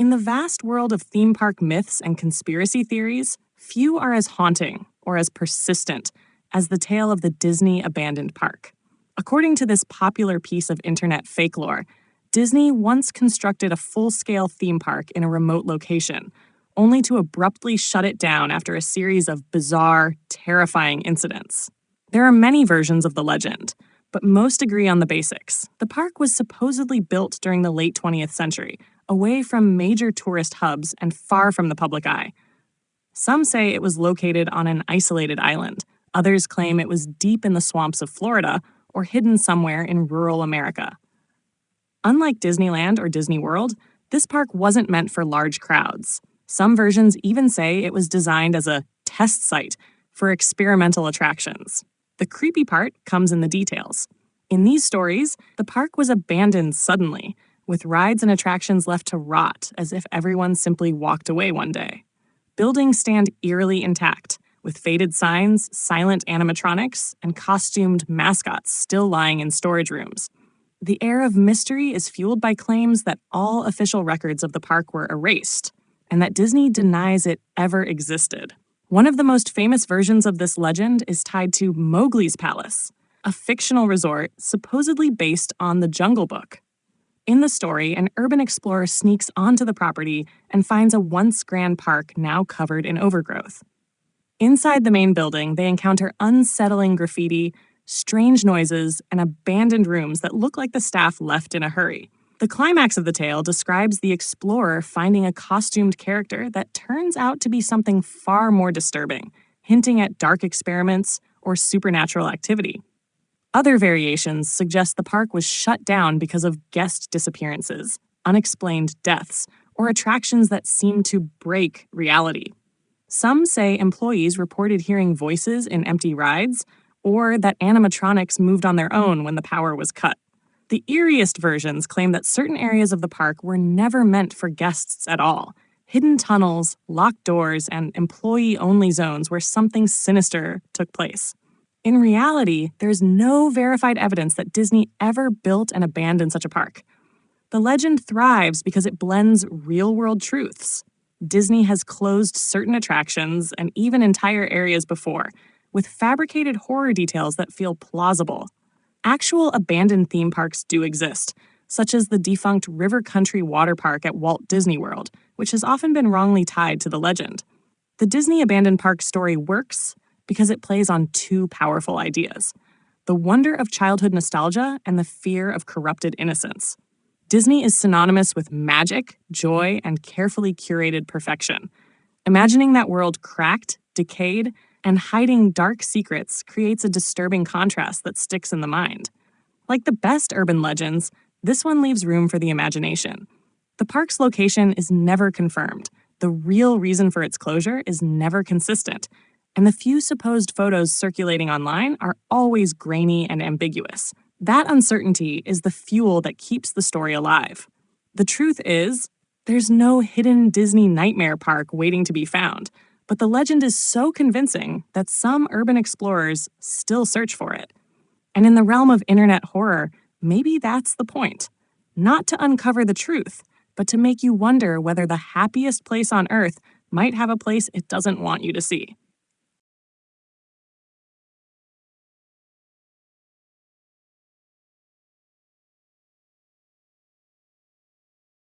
In the vast world of theme park myths and conspiracy theories, few are as haunting or as persistent as the tale of the Disney abandoned park. According to this popular piece of internet Fakelore, Disney once constructed a full-scale theme park in a remote location, only to abruptly shut it down after a series of bizarre, terrifying incidents. There are many versions of the legend, but most agree on the basics. The park was supposedly built during the late 20th century, away from major tourist hubs and far from the public eye. Some say it was located on an isolated island. Others claim it was deep in the swamps of Florida or hidden somewhere in rural America. Unlike Disneyland or Disney World, this park wasn't meant for large crowds. Some versions even say it was designed as a test site for experimental attractions. The creepy part comes in the details. In these stories, the park was abandoned suddenly, with rides and attractions left to rot as if everyone simply walked away one day. Buildings stand eerily intact, with faded signs, silent animatronics, and costumed mascots still lying in storage rooms. The air of mystery is fueled by claims that all official records of the park were erased, and that Disney denies it ever existed. One of the most famous versions of this legend is tied to Mowgli's Palace, a fictional resort supposedly based on the Jungle Book. In the story, an urban explorer sneaks onto the property and finds a once grand park now covered in overgrowth. Inside the main building, they encounter unsettling graffiti, strange noises, and abandoned rooms that look like the staff left in a hurry. The climax of the tale describes the explorer finding a costumed character that turns out to be something far more disturbing, hinting at dark experiments or supernatural activity. Other variations suggest the park was shut down because of guest disappearances, unexplained deaths, or attractions that seem to break reality. Some say employees reported hearing voices in empty rides, or that animatronics moved on their own when the power was cut. The eeriest versions claim that certain areas of the park were never meant for guests at all. Hidden tunnels, locked doors, and employee-only zones where something sinister took place. In reality, there's no verified evidence that Disney ever built and abandoned such a park. The legend thrives because it blends real-world truths. Disney has closed certain attractions and even entire areas before, with fabricated horror details that feel plausible. Actual abandoned theme parks do exist, such as the defunct River Country Water Park at Walt Disney World, which has often been wrongly tied to the legend. The Disney abandoned park story works because it plays on two powerful ideas: the wonder of childhood nostalgia and the fear of corrupted innocence. Disney is synonymous with magic, joy, and carefully curated perfection. Imagining that world cracked, decayed, and hiding dark secrets creates a disturbing contrast that sticks in the mind. Like the best urban legends, this one leaves room for the imagination. The park's location is never confirmed, the real reason for its closure is never consistent, and the few supposed photos circulating online are always grainy and ambiguous. That uncertainty is the fuel that keeps the story alive. The truth is, there's no hidden Disney nightmare park waiting to be found, but the legend is so convincing that some urban explorers still search for it. And in the realm of internet horror, maybe that's the point. Not to uncover the truth, but to make you wonder whether the happiest place on Earth might have a place it doesn't want you to see.